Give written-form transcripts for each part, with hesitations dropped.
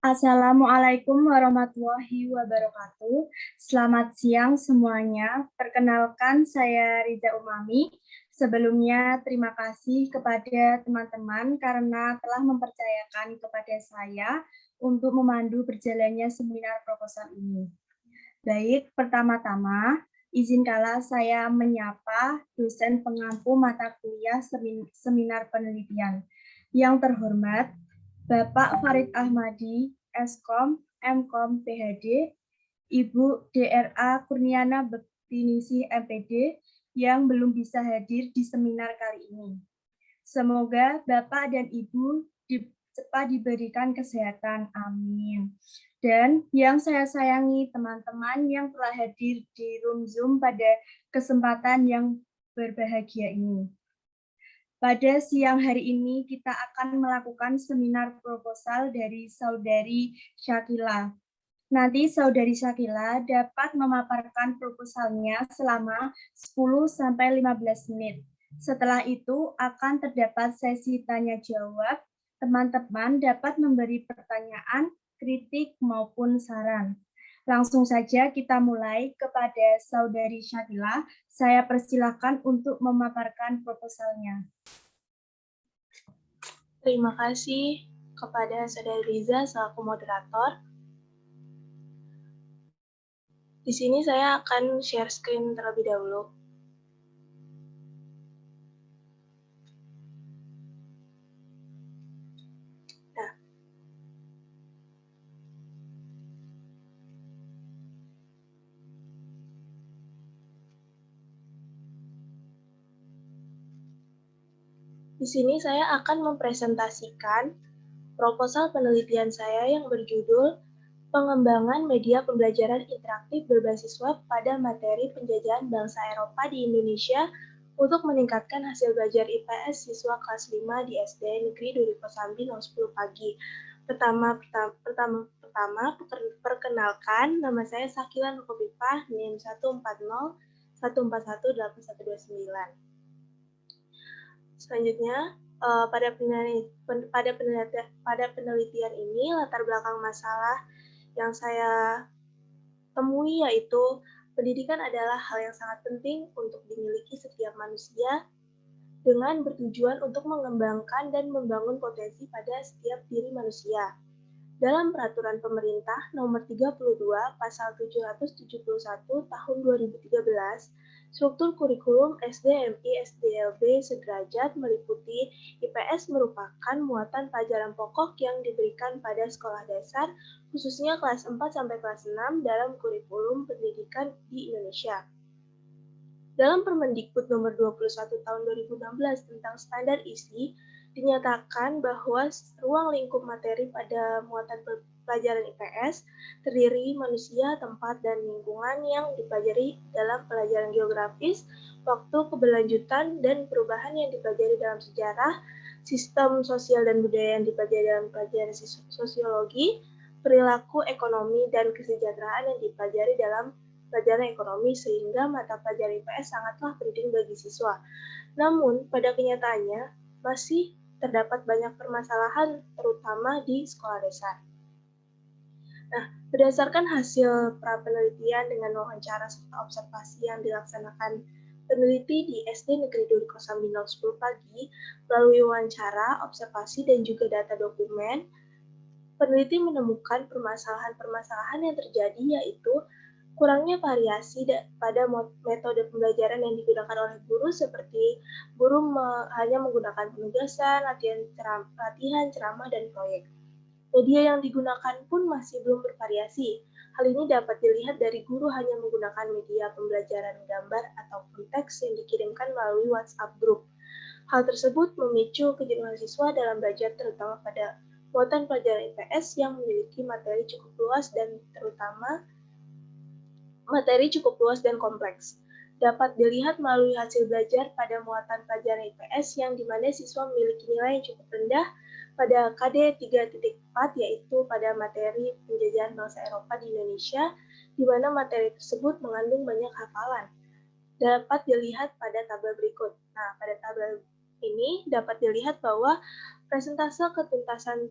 Assalamualaikum warahmatullahi wabarakatuh. Selamat siang semuanya. Perkenalkan, saya Riza Umami. Sebelumnya, terima kasih kepada teman-teman karena telah mempercayakan kepada saya untuk memandu berjalannya seminar proposal ini. Baik, pertama-tama, izinkanlah saya menyapa dosen pengampu mata kuliah seminar penelitian. Yang terhormat, Bapak Farid Ahmadi, Eskom, Mkom, PhD, Ibu DRA Kurniana Bektinisi, MPD, yang belum bisa hadir di seminar kali ini. Semoga Bapak dan Ibu cepat diberikan kesehatan. Amin. Dan yang saya sayangi teman-teman yang telah hadir di room Zoom pada kesempatan yang berbahagia ini. Pada siang hari ini kita akan melakukan seminar proposal dari Saudari Syakila. Nanti Saudari Syakila dapat memaparkan proposalnya selama 10-15 menit. Setelah itu akan terdapat sesi tanya jawab. Teman-teman dapat memberi pertanyaan, kritik maupun saran. Langsung saja kita mulai. Kepada Saudari Syakila, saya persilakan untuk memaparkan proposalnya. Terima kasih kepada Saudari Riza selaku moderator. Di sini saya akan share screen terlebih dahulu. Di sini saya akan mempresentasikan proposal penelitian saya yang berjudul Pengembangan Media Pembelajaran Interaktif Berbasis Web pada Materi Penjajahan Bangsa Eropa di Indonesia untuk meningkatkan hasil belajar IPS siswa kelas 5 di SD Negeri Duri Kosambi 010 Pagi. Pertama, perkenalkan, nama saya Sakila Nukofifah, NIM 140141829. Selanjutnya, pada penelitian ini latar belakang masalah yang saya temui yaitu pendidikan adalah hal yang sangat penting untuk dimiliki setiap manusia dengan bertujuan untuk mengembangkan dan membangun potensi pada setiap diri manusia. Dalam Peraturan Pemerintah Nomor 32 Pasal 771 Tahun 2013, struktur kurikulum SD-MI SDLB sederajat meliputi IPS merupakan muatan pelajaran pokok yang diberikan pada sekolah dasar, khususnya kelas 4 sampai kelas 6 dalam kurikulum pendidikan di Indonesia. Dalam Permendikbud Nomor 21 Tahun 2016 tentang standar isi, dinyatakan bahwa ruang lingkup materi pada muatan pelajaran IPS terdiri manusia, tempat, dan lingkungan yang dipelajari dalam pelajaran geografis, waktu keberlanjutan, dan perubahan yang dipelajari dalam sejarah, sistem sosial dan budaya yang dipelajari dalam pelajaran sosiologi, perilaku ekonomi, dan kesejahteraan yang dipelajari dalam pelajaran ekonomi, sehingga mata pelajaran IPS sangatlah penting bagi siswa. Namun, pada kenyataannya, masih terdapat banyak permasalahan, terutama di sekolah dasar. Nah, berdasarkan hasil pra-penelitian dengan wawancara serta observasi yang dilaksanakan peneliti di SD Negeri Duri Kosambi 010 Pagi, melalui wawancara, observasi, dan juga data dokumen, peneliti menemukan permasalahan-permasalahan yang terjadi, yaitu kurangnya variasi pada metode pembelajaran yang digunakan oleh guru, seperti guru hanya menggunakan penugasan, latihan, ceramah, dan proyek. Media yang digunakan pun masih belum bervariasi. Hal ini dapat dilihat dari guru hanya menggunakan media pembelajaran gambar ataupun teks yang dikirimkan melalui WhatsApp group. Hal tersebut memicu kejenuhan siswa dalam belajar, terutama pada muatan pelajaran IPS yang memiliki materi cukup luas dan kompleks. Dapat dilihat melalui hasil belajar pada muatan pelajaran IPS yang dimana siswa memiliki nilai yang cukup rendah pada KD 3.4, yaitu pada materi penjajahan bangsa Eropa di Indonesia, di mana materi tersebut mengandung banyak hafalan. Dapat dilihat pada tabel berikut. Nah, pada tabel ini dapat dilihat bahwa persentase ketuntasan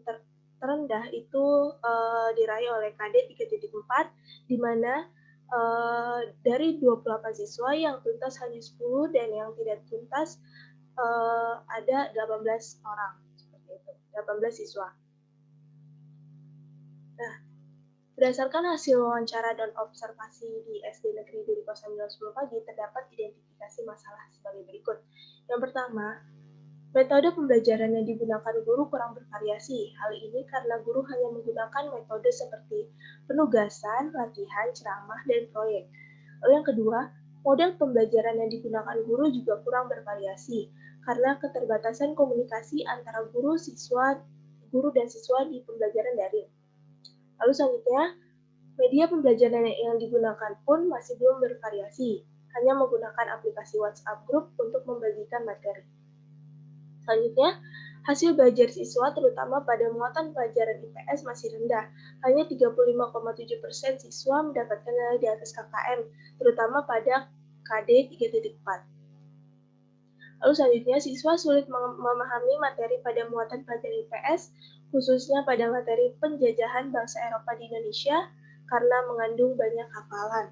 terendah itu diraih oleh KD 3.4, di mana dari 28 siswa yang tuntas hanya 10 dan yang tidak tuntas ada 18 orang, seperti itu, 18 siswa. Nah, berdasarkan hasil wawancara dan observasi di SD Negeri Duriko 910 Pagi, terdapat identifikasi masalah sebagai berikut. Yang pertama, metode pembelajaran yang digunakan guru kurang bervariasi. Hal ini karena guru hanya menggunakan metode seperti penugasan, latihan, ceramah, dan proyek. Lalu yang kedua, model pembelajaran yang digunakan guru juga kurang bervariasi karena keterbatasan komunikasi antara guru dan siswa di pembelajaran daring. Lalu selanjutnya, media pembelajaran yang digunakan pun masih belum bervariasi, hanya menggunakan aplikasi WhatsApp Group untuk membagikan materi. Selanjutnya, hasil belajar siswa terutama pada muatan pelajaran IPS masih rendah. Hanya 35,7% siswa mendapatkan nilai di atas KKM, terutama pada KD 3.4. Lalu selanjutnya, siswa sulit memahami materi pada muatan pelajaran IPS, khususnya pada materi penjajahan bangsa Eropa di Indonesia, karena mengandung banyak hafalan.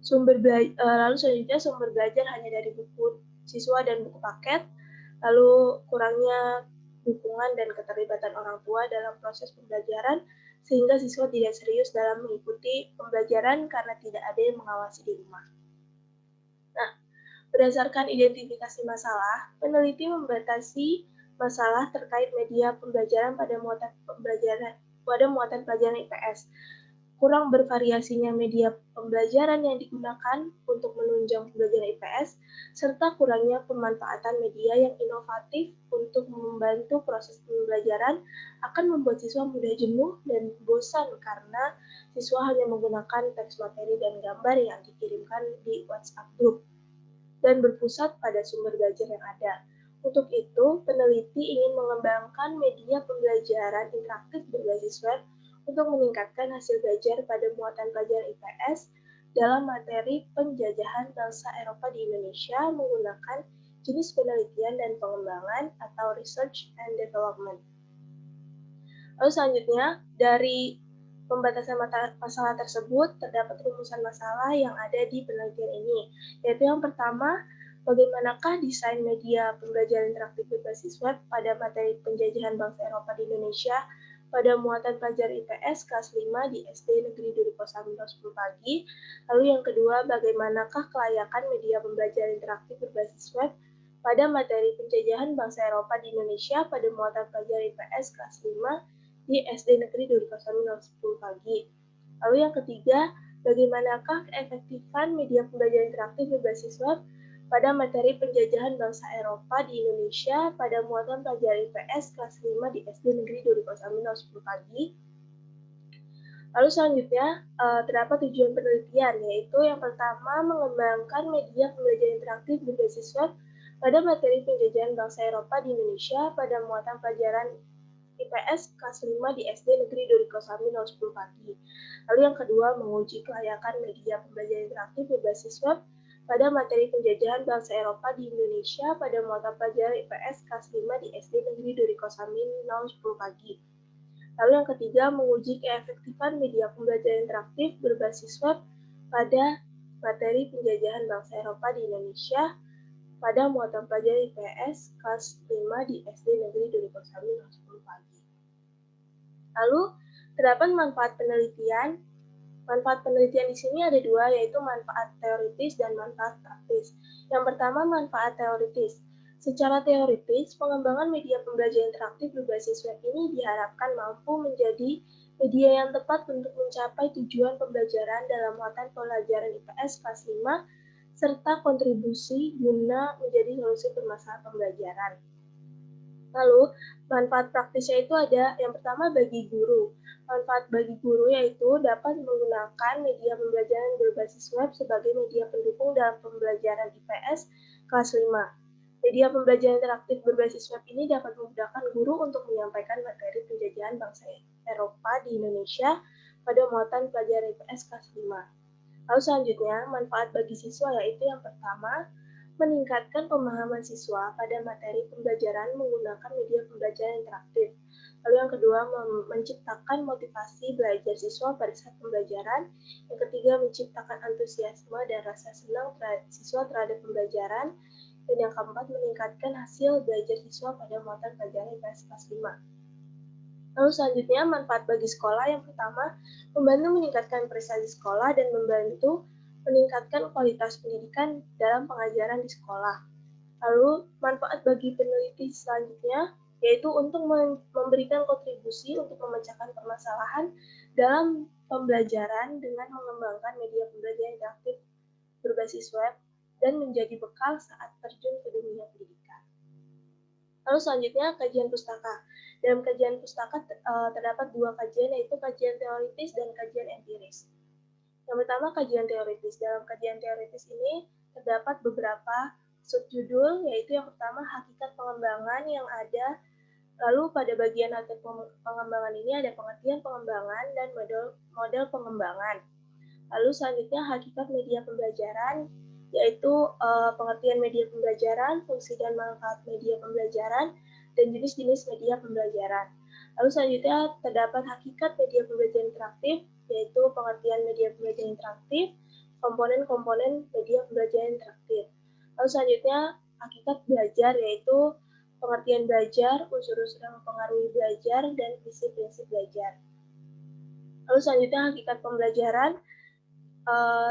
Lalu selanjutnya, sumber belajar hanya dari buku siswa dan buku paket, lalu kurangnya dukungan dan keterlibatan orang tua dalam proses pembelajaran, sehingga siswa tidak serius dalam mengikuti pembelajaran karena tidak ada yang mengawasi di rumah. Nah, berdasarkan identifikasi masalah, peneliti membatasi masalah terkait media pembelajaran pada muatan pelajaran IPS. Kurang bervariasinya media pembelajaran yang digunakan untuk menunjang pembelajaran IPS, serta kurangnya pemanfaatan media yang inovatif untuk membantu proses pembelajaran akan membuat siswa mudah jenuh dan bosan karena siswa hanya menggunakan teks materi dan gambar yang dikirimkan di WhatsApp Group dan berpusat pada sumber belajar yang ada. Untuk itu, peneliti ingin mengembangkan media pembelajaran interaktif berbasis web untuk meningkatkan hasil belajar pada muatan pelajaran IPS dalam materi penjajahan bangsa Eropa di Indonesia menggunakan jenis penelitian dan pengembangan atau research and development. Lalu selanjutnya, dari pembatasan masalah tersebut, terdapat rumusan masalah yang ada di penelitian ini, yaitu yang pertama, bagaimanakah desain media pembelajaran interaktif berbasis web pada materi penjajahan bangsa Eropa di Indonesia pada muatan pelajaran IPS kelas 5 di SD Negeri Duriko 10 Pagi. Lalu yang kedua, bagaimanakah kelayakan media pembelajaran interaktif berbasis web pada materi penjajahan bangsa Eropa di Indonesia pada muatan pelajaran IPS kelas 5 di SD Negeri Duriko 10 Pagi. Lalu yang ketiga, bagaimanakah keefektifan media pembelajaran interaktif berbasis web pada materi penjajahan bangsa Eropa di Indonesia pada muatan pelajaran IPS kelas 5 di SD Negeri Duriko 10 Pagi. Lalu selanjutnya, terdapat tujuan penelitian, yaitu yang pertama, mengembangkan media pembelajaran interaktif berbasis web pada materi penjajahan bangsa Eropa di Indonesia pada muatan pelajaran IPS kelas 5 di SD Negeri Duriko 10 Pagi. Lalu yang kedua, menguji kelayakan media pembelajaran interaktif berbasis web pada materi penjajahan bangsa Eropa di Indonesia pada muatan pelajaran IPS kelas 5 di SD Negeri Duriko 10 Pagi. Lalu yang ketiga, menguji keefektifan media pembelajaran interaktif berbasis web pada materi penjajahan bangsa Eropa di Indonesia pada muatan pelajaran IPS kelas 5 di SD Negeri Duriko 10 Pagi. Lalu, terdapat manfaat penelitian. Manfaat penelitian di sini ada dua, yaitu manfaat teoritis dan manfaat praktis. Yang pertama, manfaat teoritis. Secara teoritis, pengembangan media pembelajaran interaktif berbasis web ini diharapkan mampu menjadi media yang tepat untuk mencapai tujuan pembelajaran dalam muatan pelajaran IPS kelas 5 serta kontribusi guna menjadi solusi permasalahan pembelajaran. Lalu, manfaat praktisnya itu ada yang pertama bagi guru. Manfaat bagi guru yaitu dapat menggunakan media pembelajaran berbasis web sebagai media pendukung dalam pembelajaran IPS kelas 5. Media pembelajaran interaktif berbasis web ini dapat memudahkan guru untuk menyampaikan materi penjajahan bangsa Eropa di Indonesia pada muatan pelajaran IPS kelas 5. Lalu selanjutnya, manfaat bagi siswa yaitu yang pertama, meningkatkan pemahaman siswa pada materi pembelajaran menggunakan media pembelajaran interaktif. Lalu yang kedua, menciptakan motivasi belajar siswa pada saat pembelajaran. Yang ketiga, menciptakan antusiasme dan rasa senang siswa terhadap pembelajaran. Dan yang keempat, meningkatkan hasil belajar siswa pada muatan pelajaran IPS kelas 5. Lalu selanjutnya, manfaat bagi sekolah. Yang pertama, membantu meningkatkan prestasi sekolah dan membantu meningkatkan kualitas pendidikan dalam pengajaran di sekolah. Lalu, manfaat bagi peneliti selanjutnya, yaitu untuk memberikan kontribusi untuk memecahkan permasalahan dalam pembelajaran dengan mengembangkan media pembelajaran interaktif berbasis web dan menjadi bekal saat terjun ke dunia pendidikan. Lalu selanjutnya, kajian pustaka. Dalam kajian pustaka terdapat dua kajian, yaitu kajian teoritis dan kajian empiris. Yang pertama, kajian teoritis. Dalam kajian teoritis ini terdapat beberapa subjudul, yaitu yang pertama, hakikat pengembangan yang ada. Lalu pada bagian hakikat pengembangan ini ada pengertian pengembangan dan model pengembangan. Lalu selanjutnya, hakikat media pembelajaran, yaitu pengertian media pembelajaran, fungsi dan manfaat media pembelajaran, dan jenis-jenis media pembelajaran. Lalu selanjutnya terdapat hakikat media pembelajaran interaktif, yaitu pengertian media pembelajaran interaktif, komponen-komponen media pembelajaran interaktif. Lalu selanjutnya hakikat belajar, yaitu pengertian belajar, unsur-unsur yang mempengaruhi belajar, dan prinsip-prinsip belajar. Lalu selanjutnya hakikat pembelajaran,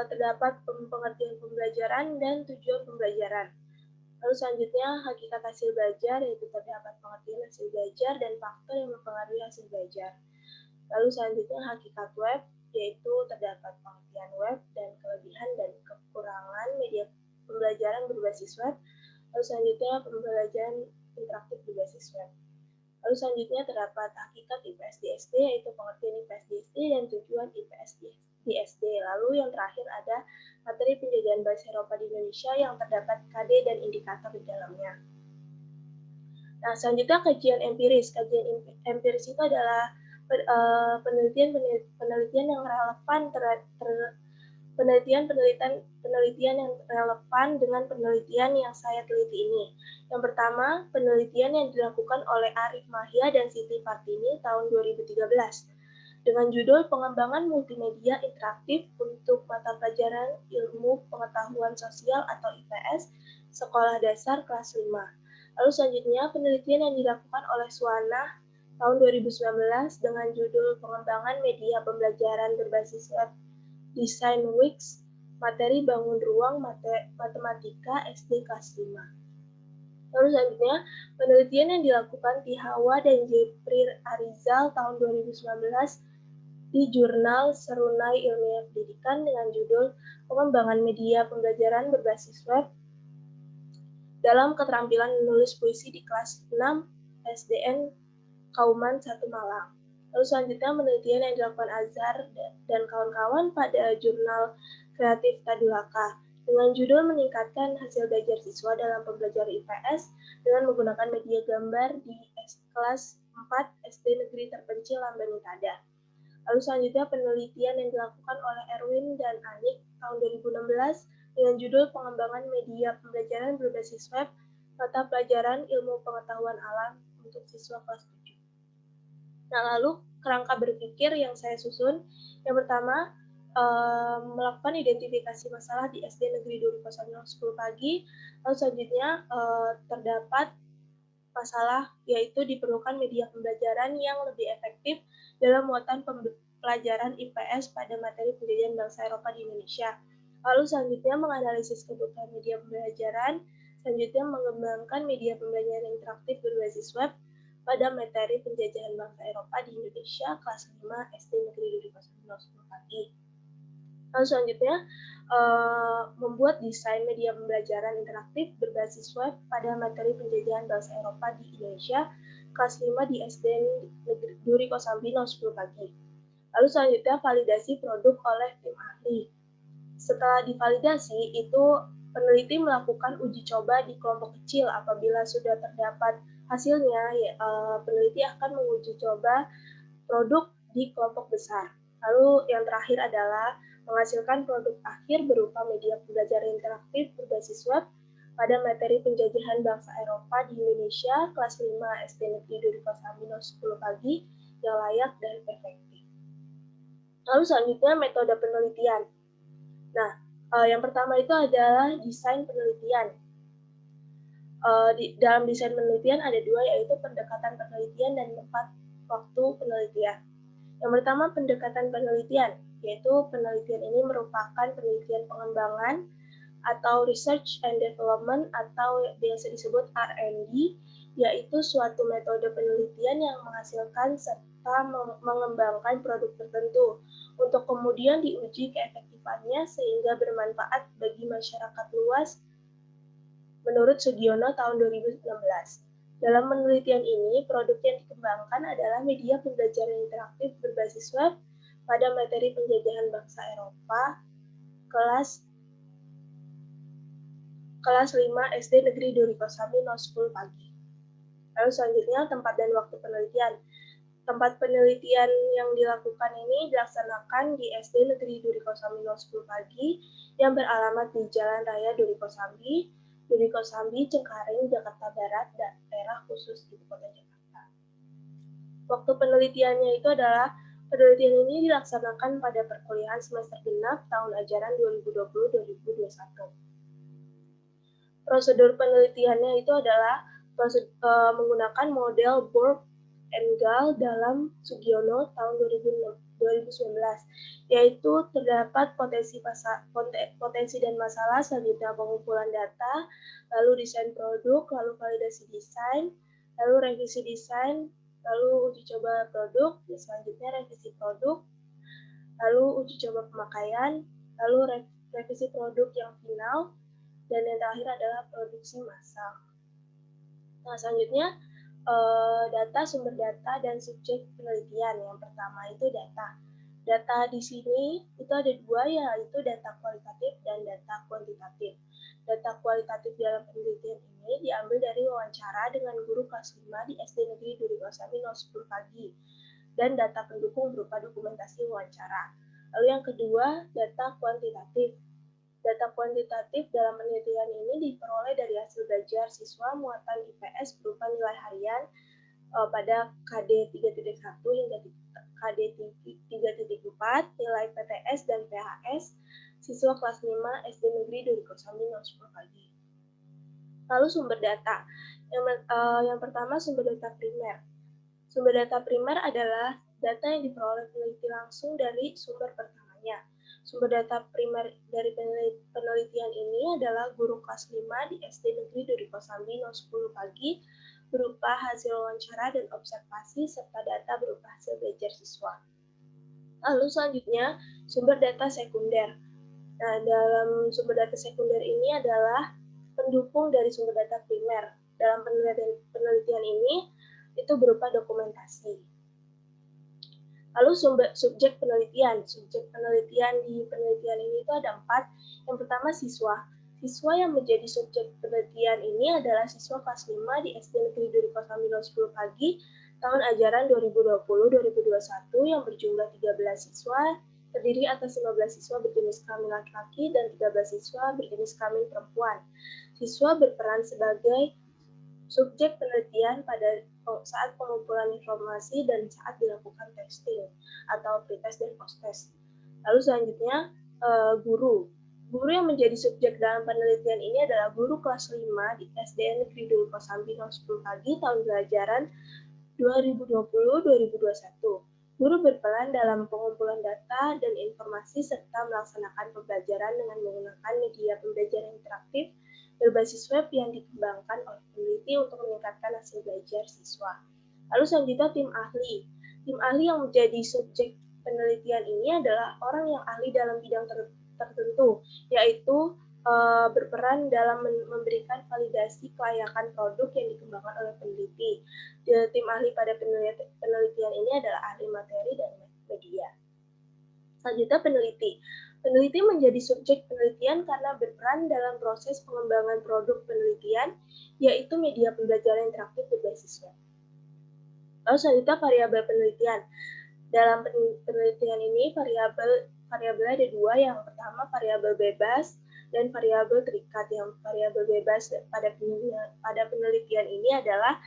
terdapat pengertian pembelajaran dan tujuan pembelajaran. Lalu selanjutnya hakikat hasil belajar, yaitu terdapat pengertian hasil belajar dan faktor yang mempengaruhi hasil belajar. Lalu selanjutnya hakikat web, yaitu terdapat pengertian web dan kelebihan dan kekurangan media pembelajaran berbasis web. Lalu selanjutnya pembelajaran interaktif berbasis web. Lalu selanjutnya terdapat hakikat IPS di SD, yaitu pengertian IPS di SD dan tujuan IPS di SD. Lalu yang terakhir ada materi penjajahan bahasa Eropa di Indonesia yang terdapat KD dan indikator di dalamnya. Nah, selanjutnya kajian empiris. Kajian empiris itu adalah penelitian yang relevan penelitian yang relevan dengan penelitian yang saya teliti ini. Yang pertama, penelitian yang dilakukan oleh Arif Mahia dan Siti Partini tahun 2013 dengan judul Pengembangan Multimedia Interaktif untuk Mata Pelajaran Ilmu Pengetahuan Sosial atau IPS Sekolah Dasar kelas 5. Lalu selanjutnya, penelitian yang dilakukan oleh Suwana tahun 2019 dengan judul Pengembangan Media Pembelajaran Berbasis Web Design Wix, materi bangun ruang matematika SD kelas 5. Lalu selanjutnya, penelitian yang dilakukan Tihawa dan Jeprir Arizal tahun 2019 di jurnal Serunai Ilmiah Pendidikan dengan judul Pengembangan Media Pembelajaran Berbasis Web dalam keterampilan menulis puisi di kelas 6 SDN Kauman 1 Malang. Lalu selanjutnya penelitian yang dilakukan Azhar dan kawan-kawan pada jurnal Kreatif Tadulaka dengan judul meningkatkan hasil belajar siswa dalam pembelajaran IPS dengan menggunakan media gambar di kelas 4 SD Negeri Terpencil Lamban Utada. Lalu selanjutnya penelitian yang dilakukan oleh Erwin dan Anik tahun 2016 dengan judul Pengembangan Media Pembelajaran Berbasis Web Mata Pelajaran Ilmu Pengetahuan Alam untuk siswa kelas 7. Nah, lalu kerangka berpikir yang saya susun, yang pertama melakukan identifikasi masalah di SD Negeri Duri Kosambi 10 pagi. Lalu selanjutnya terdapat masalah, yaitu diperlukan media pembelajaran yang lebih efektif dalam muatan pelajaran IPS pada materi pendidikan bangsa Eropa di Indonesia. Lalu selanjutnya menganalisis kebutuhan media pembelajaran, selanjutnya mengembangkan media pembelajaran interaktif berbasis web pada materi penjajahan bangsa Eropa di Indonesia kelas 5 SD Negeri Duri Kosambi 10 pagi. Lalu selanjutnya membuat desain media pembelajaran interaktif berbasis web pada materi penjajahan bahasa Eropa di Indonesia kelas 5 di SD Negeri Duri Kosambi 10 pagi. Lalu selanjutnya validasi produk oleh tim ahli. Setelah divalidasi, itu peneliti melakukan uji coba di kelompok kecil. Apabila sudah terdapat hasilnya, peneliti akan menguji coba produk di kelompok besar. Lalu yang terakhir adalah menghasilkan produk akhir berupa media pembelajaran interaktif berbasis web pada materi penjajahan bangsa Eropa di Indonesia, kelas 5 SD Negeri Duri Kosambi 10 pagi, yang layak dan efektif. Lalu selanjutnya metode penelitian. Nah, yang pertama itu adalah desain penelitian. Dalam desain penelitian ada dua, yaitu pendekatan penelitian dan tepat waktu penelitian. Yang pertama, pendekatan penelitian, yaitu penelitian ini merupakan penelitian pengembangan atau research and development atau biasa disebut R&D, yaitu suatu metode penelitian yang menghasilkan serta mengembangkan produk tertentu untuk kemudian diuji keefektifannya sehingga bermanfaat bagi masyarakat luas menurut Sugiono tahun 2016. Dalam penelitian ini, produk yang dikembangkan adalah media pembelajaran interaktif berbasis web pada materi penjajahan bangsa Eropa kelas 5 SD Negeri Duri Kosambi 10 pagi. Lalu selanjutnya, tempat dan waktu penelitian. Tempat penelitian yang dilakukan ini dilaksanakan di SD Negeri Duri Kosambi 10 pagi yang beralamat di Jalan Raya Duri Kosambi, Cengkareng, Jakarta Barat, daerah khusus Ibu Kota Jakarta. Waktu penelitiannya itu adalah penelitian ini dilaksanakan pada perkuliahan semester genap tahun ajaran 2020-2021. Prosedur penelitiannya itu adalah menggunakan model Borg and Gall dalam Sugiono tahun 2019, yaitu terdapat potensi dan masalah, selanjutnya pengumpulan data, lalu desain produk, lalu validasi desain, lalu revisi desain, lalu uji coba produk, selanjutnya revisi produk, lalu uji coba pemakaian, lalu revisi produk yang final, dan yang terakhir adalah produksi massal. Nah, selanjutnya data, sumber data, dan subjek penelitian. Yang pertama itu data. Data di sini itu ada dua, yaitu data kualitatif dan data kuantitatif. Data kualitatif dalam penelitian ini diambil dari wawancara dengan guru kelas 5 di SD Negeri Duri Kosambi 10 pagi, dan data pendukung berupa dokumentasi wawancara. Lalu yang kedua, data kuantitatif. Data kuantitatif dalam penelitian ini diperoleh dari hasil belajar siswa muatan IPS berupa nilai harian pada KD 3.1 hingga KD 3.4, nilai PTS dan PHS siswa kelas 5 SD Negeri Duri Kosambi 10 pagi. Lalu sumber data. Yang pertama, sumber data primer. Sumber data primer adalah data yang diperoleh peneliti langsung dari sumber pertamanya. Sumber data primer dari penelitian ini adalah guru kelas 5 di SD Negeri Duri Kosambi 10 pagi berupa hasil wawancara dan observasi serta data berupa hasil belajar siswa. Lalu selanjutnya, sumber data sekunder. Nah, dalam sumber data sekunder ini adalah pendukung dari sumber data primer. Dalam penelitian ini itu berupa dokumentasi. Lalu subjek penelitian. Subjek penelitian di penelitian ini itu ada 4. Yang pertama, siswa. Siswa yang menjadi subjek penelitian ini adalah siswa kelas 5 di SD Negeri Duri Kosambi 10 pagi tahun ajaran 2020-2021 yang berjumlah 13 siswa, terdiri atas 15 siswa berjenis kelamin laki-laki dan 13 siswa berjenis kelamin perempuan. Siswa berperan sebagai subjek penelitian pada saat pengumpulan informasi dan saat dilakukan testing atau pretest dan post-test. Lalu selanjutnya, guru. Guru yang menjadi subjek dalam penelitian ini adalah guru kelas 5 di SDN Negeri Duri Kosambi 10 pagi tahun pelajaran 2020-2021. Guru berperan dalam pengumpulan data dan informasi serta melaksanakan pembelajaran dengan menggunakan media pembelajaran interaktif berbasis web yang dikembangkan oleh peneliti untuk meningkatkan hasil belajar siswa. Lalu selanjutnya, tim ahli. Tim ahli yang menjadi subjek penelitian ini adalah orang yang ahli dalam bidang tertentu, yaitu berperan dalam memberikan validasi kelayakan produk yang dikembangkan oleh peneliti. Tim ahli pada penelitian ini adalah ahli materi dan media. Selanjutnya, peneliti. Peneliti menjadi subjek penelitian karena berperan dalam proses pengembangan produk penelitian, yaitu media pembelajaran interaktif berbasis web. Lalu selanjutnya, variabel penelitian. Dalam penelitian ini variabel ada dua. Yang pertama, variabel bebas. dan variabel terikat. Yang variabel bebas pada penelitian ini adalah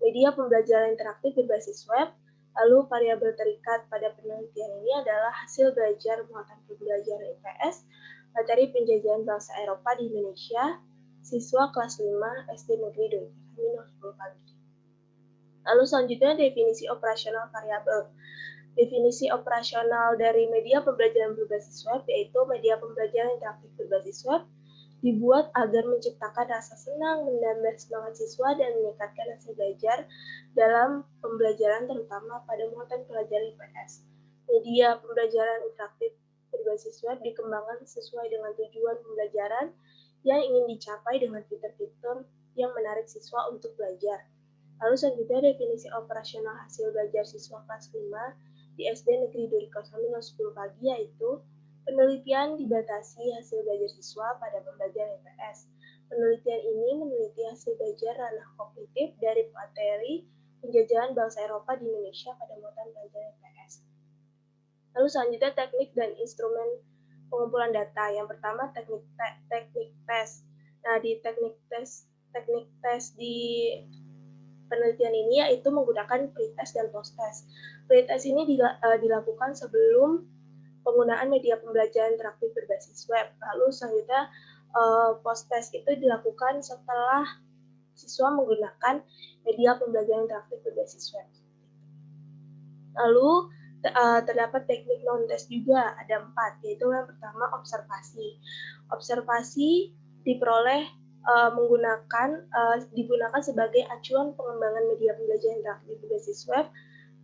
media pembelajaran interaktif berbasis web. Lalu variabel terikat pada penelitian ini adalah hasil belajar muatan pembelajaran IPS, materi penjajahan bangsa Eropa di Indonesia, siswa kelas 5 SD Negeri 2 pagi. Lalu selanjutnya definisi operasional variabel. Definisi operasional dari media pembelajaran berbasis web yaitu media pembelajaran interaktif berbasis web dibuat agar menciptakan rasa senang, menambah semangat siswa, dan meningkatkan hasil belajar dalam pembelajaran terutama pada muatan pelajaran IPS. Media pembelajaran interaktif berbasis web dikembangkan sesuai dengan tujuan pembelajaran yang ingin dicapai dengan fitur-fitur yang menarik siswa untuk belajar. Lalu selanjutnya definisi operasional hasil belajar siswa kelas 5 di SD Negeri 2 pagi yaitu penelitian dibatasi hasil belajar siswa pada pembelajaran IPS. Penelitian ini meneliti hasil belajar ranah kognitif dari materi penjajahan bangsa Eropa di Indonesia pada muatan pelajaran IPS. Lalu selanjutnya teknik dan instrumen pengumpulan data. Yang pertama teknik tes. Nah, di teknik tes di penelitian ini yaitu menggunakan pretest dan posttest. Pretest ini dilakukan sebelum penggunaan media pembelajaran interaktif berbasis web. Lalu selanjutnya post-test itu dilakukan setelah siswa menggunakan media pembelajaran interaktif berbasis web. Lalu terdapat teknik non-test juga, ada 4, yaitu yang pertama observasi. Observasi diperoleh digunakan sebagai acuan pengembangan media pembelajaran interaktif berbasis web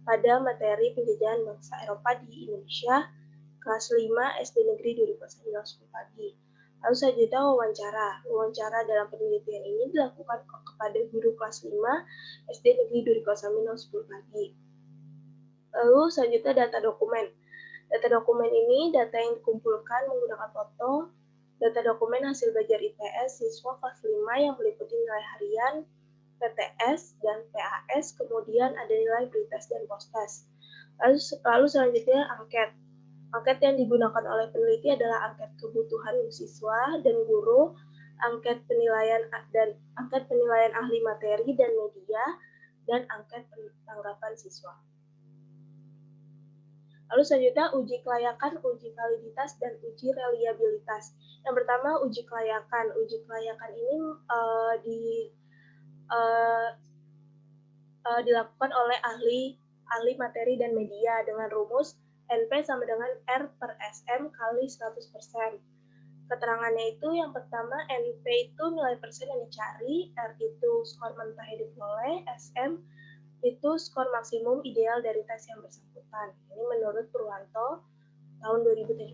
pada materi penjajahan bangsa Eropa di Indonesia kelas 5 SD Negeri 2 pagi. Lalu selanjutnya wawancara. Wawancara dalam penelitian ini dilakukan kepada guru kelas 5 SD Negeri 2 pagi. Lalu selanjutnya data dokumen. Data dokumen ini data yang dikumpulkan menggunakan foto, data dokumen hasil belajar IPS siswa kelas 5 yang meliputi nilai harian, PTS, dan PAS, kemudian ada nilai pretest dan posttest. Lalu selanjutnya angket. Angket yang digunakan oleh peneliti adalah angket kebutuhan siswa dan guru, angket penilaian ahli materi dan media, dan angket tanggapan siswa. Lalu selanjutnya uji kelayakan, uji validitas, dan uji reliabilitas. Yang pertama uji kelayakan. Uji kelayakan ini dilakukan oleh ahli materi dan media dengan rumus NP sama dengan R per SM kali 100%. Keterangannya itu yang pertama NP itu nilai persen yang dicari, R itu skor mentah yang diperoleh, SM itu skor maksimum ideal dari tes yang bersangkutan. Ini menurut Purwanto tahun 2017.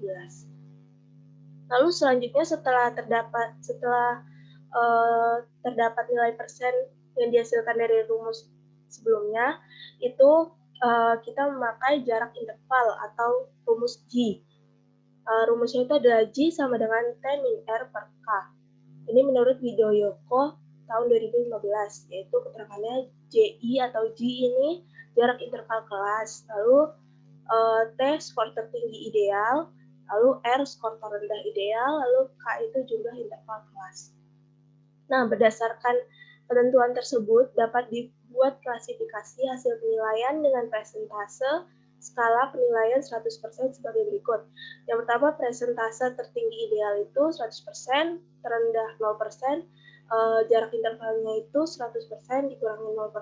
Lalu selanjutnya setelah terdapat nilai persen yang dihasilkan dari rumus sebelumnya, itu kita memakai jarak interval atau rumus G. Rumusnya itu adalah G sama dengan T min R per K. Ini menurut Widoyoko tahun 2015, yaitu keterangannya JI atau G ini jarak interval kelas, lalu T skor tertinggi ideal, lalu R skor terendah ideal, lalu K itu jumlah interval kelas. Nah, berdasarkan ketentuan tersebut dapat dibuat klasifikasi hasil penilaian dengan persentase skala penilaian 100% sebagai berikut. Yang pertama, persentase tertinggi ideal itu 100%, terendah 0%, jarak intervalnya itu 100% dikurangi 0%,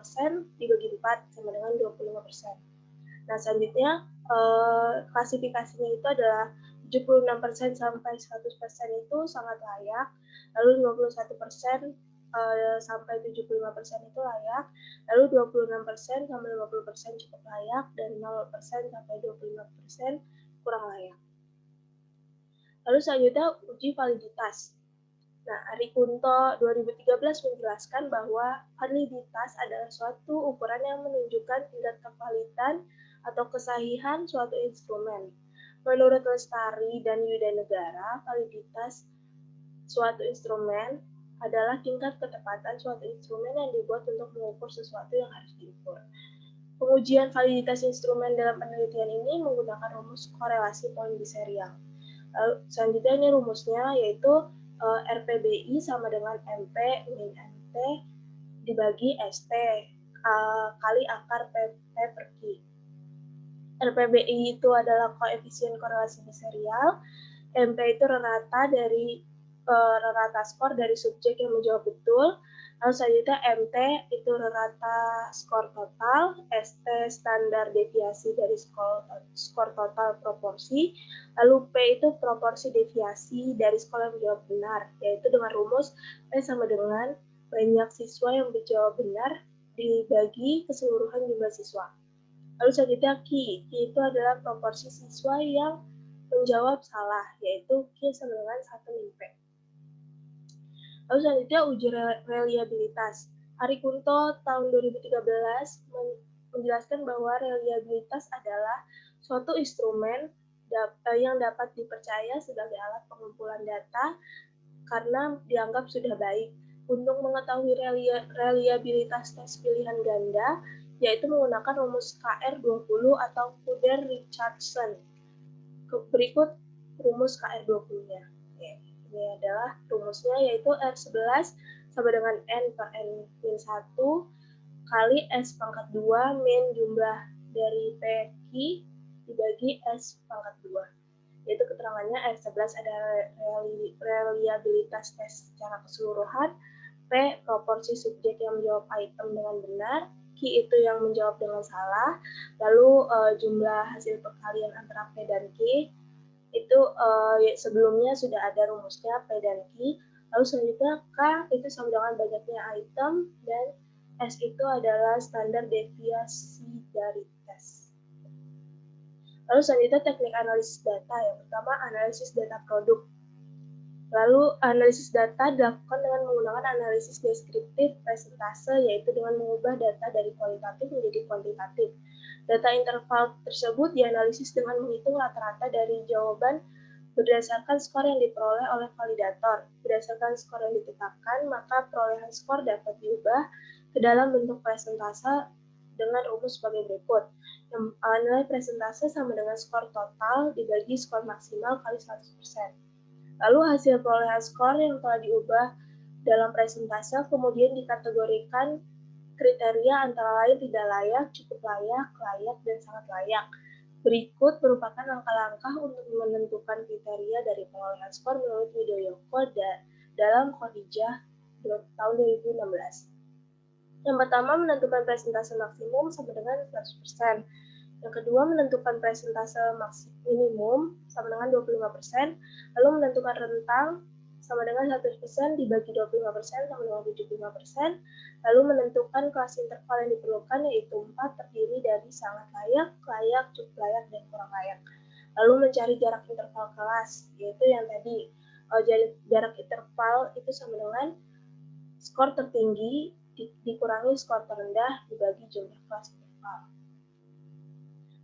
dibagi 4 sama dengan 25%. Nah, selanjutnya klasifikasinya itu adalah 76% sampai 100% itu sangat layak, lalu 51% sampai 75% itu layak, lalu 26% sampai 50% cukup layak, dan 0% sampai 25% kurang layak. Lalu selanjutnya uji validitas. Nah, Ari Kunto 2013 menjelaskan bahwa validitas adalah suatu ukuran yang menunjukkan tingkat kevalitan atau kesahihan suatu instrumen. Menurut Lestari dan Yudanegara, validitas suatu instrumen adalah tingkat ketepatan suatu instrumen yang dibuat untuk mengukur sesuatu yang harus diukur. Pengujian validitas instrumen dalam penelitian ini menggunakan rumus korelasi poin biserial. Selanjutnya ini rumusnya yaitu RPBI sama dengan MP min MT dibagi ST kali akar P per Q. RPBI itu adalah koefisien korelasi biserial, MP itu rata dari rata skor dari subjek yang menjawab betul, lalu selanjutnya MT itu rata skor total, ST standar deviasi dari skor total proporsi, lalu P itu proporsi deviasi dari skor yang menjawab benar, yaitu dengan rumus P sama dengan banyak siswa yang menjawab benar dibagi keseluruhan jumlah siswa. Lalu selanjutnya Q itu adalah proporsi siswa yang menjawab salah, yaitu Q sama dengan 1 min P. Lalu selanjutnya uji reliabilitas. Hari Kunto tahun 2013 menjelaskan bahwa reliabilitas adalah suatu instrumen yang dapat dipercaya sebagai alat pengumpulan data karena dianggap sudah baik. Untuk mengetahui reliabilitas tes pilihan ganda, yaitu menggunakan rumus KR20 atau Kudder-Richardson. Berikut rumus KR20-nya. Ini adalah rumusnya, yaitu R11 sama dengan N per N min 1 kali S pangkat 2 min jumlah dari PQ dibagi S pangkat 2. Yaitu keterangannya R11 adalah reliabilitas tes secara keseluruhan, P proporsi subjek yang menjawab item dengan benar, Q itu yang menjawab dengan salah, lalu jumlah hasil perkalian antara P dan Q itu sebelumnya sudah ada rumusnya P dan Q, lalu selanjutnya K itu sama dengan banyaknya item, dan S itu adalah standar deviasi dari tes. Lalu selanjutnya teknik analisis data. Yang pertama, analisis data produk. Lalu analisis data dilakukan dengan menggunakan analisis deskriptif presentase, yaitu dengan mengubah data dari kualitatif menjadi kuantitatif. Data interval tersebut dianalisis dengan menghitung rata-rata dari jawaban berdasarkan skor yang diperoleh oleh validator. Berdasarkan skor yang ditetapkan, maka perolehan skor dapat diubah ke dalam bentuk presentase dengan rumus sebagai berikut. Nilai presentase sama dengan skor total dibagi skor maksimal kali 100%. Lalu hasil perolehan skor yang telah diubah dalam presentase kemudian dikategorikan kriteria antara lain tidak layak, cukup layak, layak, dan sangat layak. Berikut merupakan langkah-langkah untuk menentukan kriteria dari perolehan skor menurut Widoyoko dalam Khadijah tahun 2016. Yang pertama, menentukan presentase maksimum sama dengan 100%. Yang kedua, menentukan presentase minimum sama dengan 25%, lalu menentukan rentang sama dengan 100% dibagi 25% sama dengan 75%, lalu menentukan kelas interval yang diperlukan, yaitu 4, terdiri dari sangat layak, layak, cukup layak, dan kurang layak. Lalu mencari jarak interval kelas, yaitu yang tadi, jarak interval itu sama dengan skor tertinggi dikurangi skor terendah dibagi jumlah kelas interval.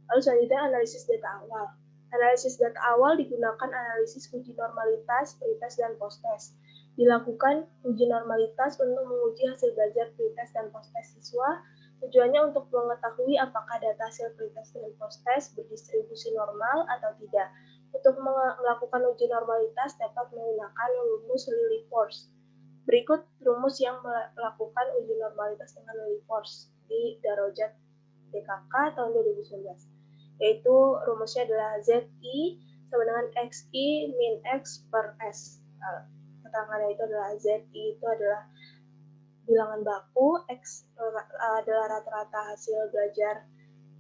Lalu selanjutnya analisis data awal. Analisis data awal digunakan analisis uji normalitas, pretest, dan post-test. Dilakukan uji normalitas untuk menguji hasil belajar pretest dan post-test siswa. Tujuannya untuk mengetahui apakah data hasil pretest dan post-test berdistribusi normal atau tidak. Untuk melakukan uji normalitas dapat menggunakan rumus Lilliefors. Berikut rumus yang melakukan uji normalitas dengan Lilliefors di Darajat DKK tahun 2019. Yaitu rumusnya adalah ZI sama dengan XI min X per S. Keterangannya itu adalah ZI itu adalah bilangan baku, X adalah rata-rata hasil belajar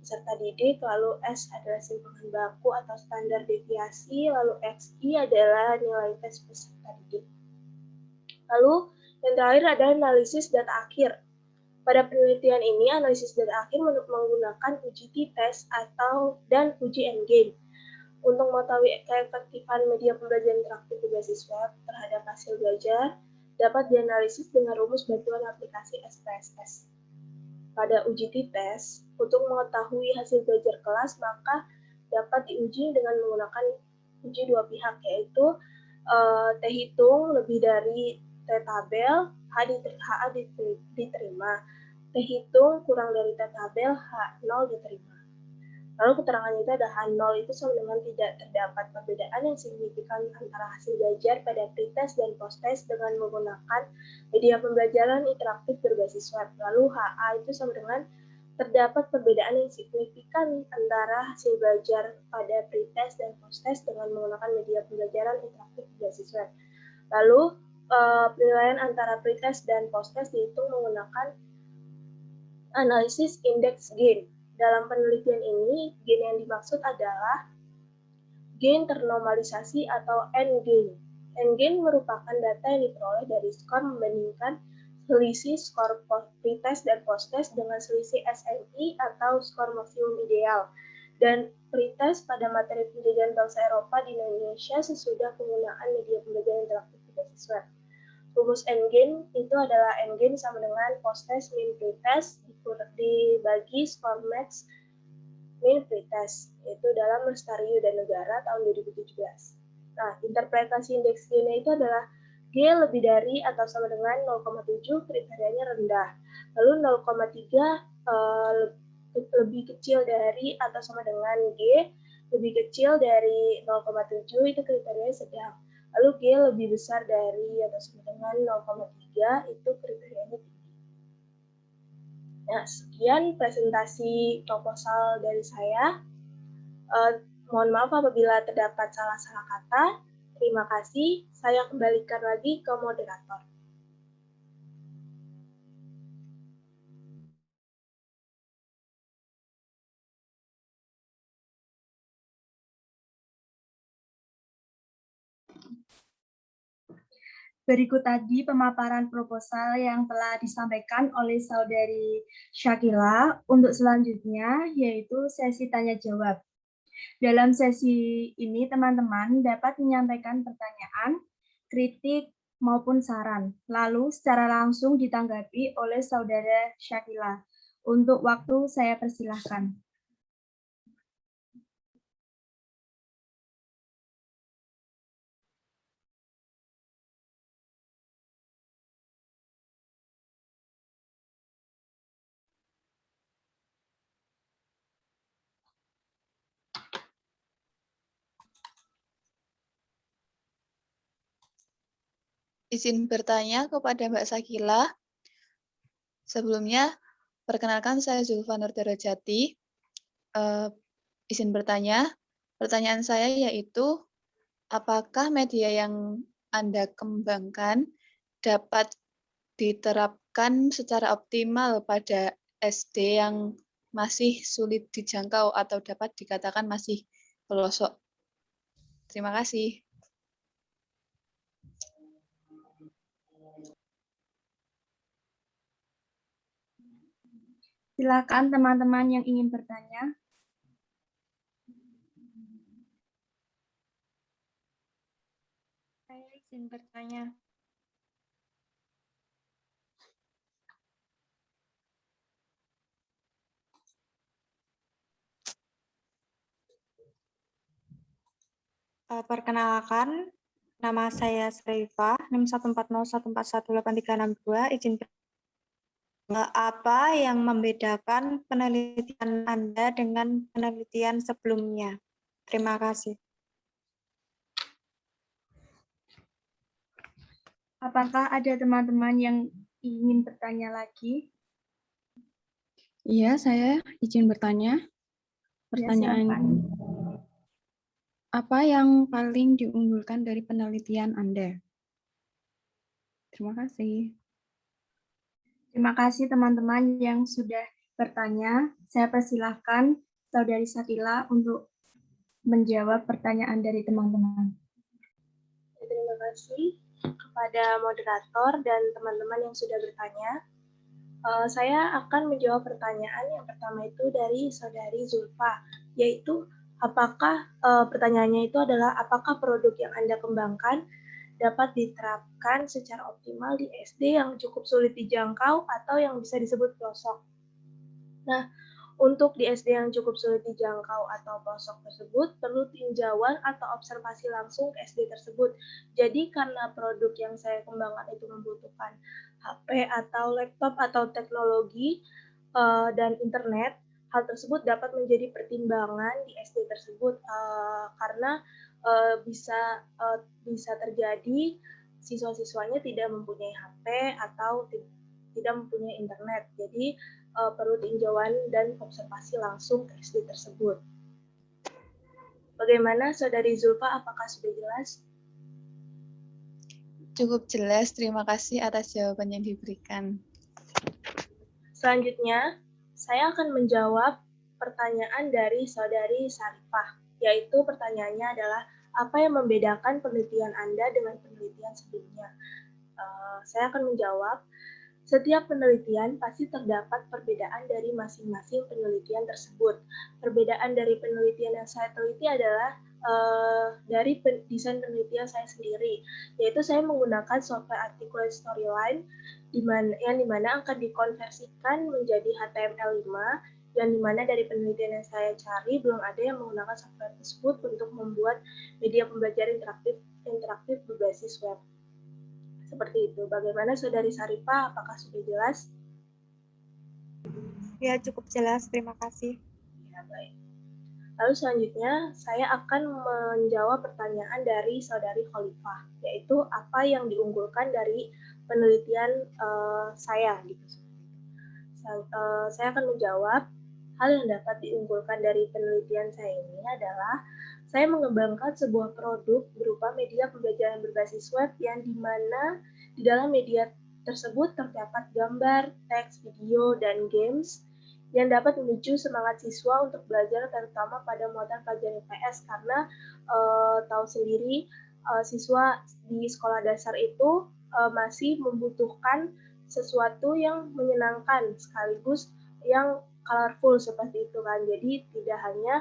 peserta didik, lalu S adalah simpangan baku atau standar deviasi, lalu XI adalah nilai tes peserta didik. Lalu yang terakhir adalah analisis data akhir. Pada penelitian ini, analisis data akhir menggunakan uji t-test dan uji endgame. Untuk mengetahui keefektifan media pembelajaran interaktif berbasis web terhadap hasil belajar, dapat dianalisis dengan rumus bantuan aplikasi SPSS. Pada uji t-test, untuk mengetahui hasil belajar kelas, maka dapat diuji dengan menggunakan uji dua pihak, yaitu T-hitung lebih dari T-tabel, HA diterima. T-hitung kurang dari T-tabel, H0 diterima. Lalu keterangannya itu ada nol itu sama dengan tidak terdapat perbedaan yang signifikan antara hasil belajar pada pretest dan posttest dengan menggunakan media pembelajaran interaktif berbasis web. Lalu HA itu sama dengan terdapat perbedaan yang signifikan antara hasil belajar pada pretest dan posttest dengan menggunakan media pembelajaran interaktif berbasis web. Lalu penilaian antara pretest dan posttest dihitung menggunakan analisis indeks gain. Dalam penelitian ini, gain yang dimaksud adalah gain ternormalisasi atau N-gain. N-gain merupakan data yang diperoleh dari skor membandingkan selisih skor pretest dan posttest dengan selisih SMI atau skor maksimum ideal. Dan pretest pada materi pendidikan bangsa Eropa di Indonesia sesudah penggunaan media pembelajaran interaktif berbasis web. Rumus N-gain itu adalah N-gain sama dengan posttest min pretest dibagi skor max min pretest, yaitu dalam Lestari dan Negara tahun 2017. Nah, interpretasi indeks G-nya itu adalah G lebih dari atau sama dengan 0,7 kriterianya rendah. Lalu 0,3 lebih kecil dari atau sama dengan G, lebih kecil dari 0,7 itu kriterianya sedang. Lalu G lebih besar dari atau sama dengan 0,3 itu kriterianya tinggi. Nah, sekian presentasi proposal dari saya. Mohon maaf apabila terdapat salah-salah kata. Terima kasih. Saya kembalikan lagi ke moderator. Berikut tadi pemaparan proposal yang telah disampaikan oleh Saudari Syakila. Untuk selanjutnya yaitu sesi tanya jawab. Dalam sesi ini teman-teman dapat menyampaikan pertanyaan, kritik, maupun saran. Lalu secara langsung ditanggapi oleh Saudara Syakila. Untuk waktu saya persilahkan. Izin bertanya kepada Mbak Sakila. Sebelumnya, perkenalkan saya Zulfa Nur Darajati. Izin bertanya, pertanyaan saya yaitu, apakah media yang Anda kembangkan dapat diterapkan secara optimal pada SD yang masih sulit dijangkau atau dapat dikatakan masih pelosok? Terima kasih. Silakan teman-teman yang ingin bertanya. Saya izin bertanya. Perkenalkan, nama saya Sraifa, NIM 140141832, izin apa yang membedakan penelitian Anda dengan penelitian sebelumnya? Terima kasih. Apakah ada teman-teman yang ingin bertanya lagi? Iya, saya izin bertanya. Pertanyaan apa yang paling diunggulkan dari penelitian Anda? Terima kasih. Terima kasih teman-teman yang sudah bertanya. Saya persilahkan Saudari Sakila untuk menjawab pertanyaan dari teman-teman. Terima kasih kepada moderator dan teman-teman yang sudah bertanya. Saya akan menjawab pertanyaan yang pertama itu dari Saudari Zulfa, yaitu pertanyaannya itu adalah apakah produk yang Anda kembangkan dapat diterapkan secara optimal di SD yang cukup sulit dijangkau atau yang bisa disebut pelosok. Nah, untuk di SD yang cukup sulit dijangkau atau pelosok tersebut, perlu tinjauan atau observasi langsung ke SD tersebut. Jadi karena produk yang saya kembangkan itu membutuhkan HP atau laptop atau teknologi dan internet, hal tersebut dapat menjadi pertimbangan di SD tersebut karena bisa terjadi siswa-siswanya tidak mempunyai HP atau tidak mempunyai internet. Jadi perlu tinjauan dan observasi langsung ke SD tersebut. Bagaimana Saudari Zulfa, apakah sudah jelas? Cukup jelas, terima kasih atas jawaban yang diberikan. Selanjutnya, saya akan menjawab pertanyaan dari Saudari Sarifah, yaitu pertanyaannya adalah, apa yang membedakan penelitian Anda dengan penelitian sebelumnya? Saya akan menjawab, setiap penelitian pasti terdapat perbedaan dari masing-masing penelitian tersebut. Perbedaan dari penelitian yang saya teliti adalah dari desain penelitian saya sendiri, yaitu saya menggunakan software articulate storyline yang dimana akan dikonversikan menjadi HTML5, yang dimana dari penelitian yang saya cari belum ada yang menggunakan software tersebut untuk membuat media pembelajaran interaktif berbasis web. Seperti itu. Bagaimana Saudari Sarifah? Apakah sudah jelas? Ya, cukup jelas. Terima kasih. Ya, baik. Lalu selanjutnya, saya akan menjawab pertanyaan dari Saudari Khalifah, yaitu apa yang diunggulkan dari penelitian saya. Gitu. Saya akan menjawab, hal yang dapat diunggulkan dari penelitian saya ini adalah saya mengembangkan sebuah produk berupa media pembelajaran berbasis web yang dimana di dalam media tersebut terdapat gambar, teks, video, dan games yang dapat memicu semangat siswa untuk belajar, terutama pada muatan pelajaran IPS karena tahu sendiri siswa di sekolah dasar itu masih membutuhkan sesuatu yang menyenangkan sekaligus yang colorful seperti itu kan. Jadi tidak hanya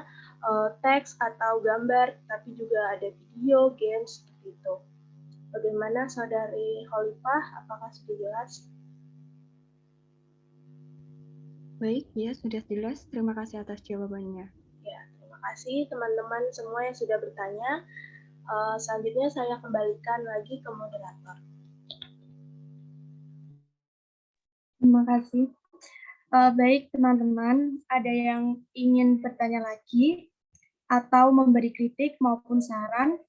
teks atau gambar, tapi juga ada video, games seperti itu. Bagaimana Saudari Khalifah? Apakah sudah jelas? Baik, ya sudah jelas. Terima kasih atas jawabannya. Ya, terima kasih teman-teman semua yang sudah bertanya. Selanjutnya saya kembalikan lagi ke moderator. Terima kasih. Baik teman-teman, ada yang ingin bertanya lagi atau memberi kritik maupun saran?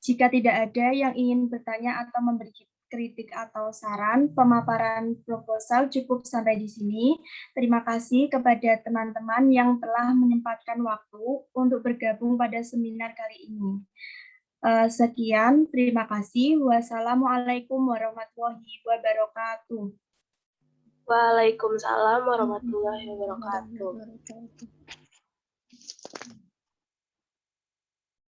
Jika tidak ada yang ingin bertanya atau memberi kritik atau saran, pemaparan proposal cukup sampai di sini. Terima kasih kepada teman-teman yang telah menyempatkan waktu untuk bergabung pada seminar kali ini. Sekian, terima kasih. Wassalamualaikum warahmatullahi wabarakatuh. Waalaikumsalam warahmatullahi wabarakatuh.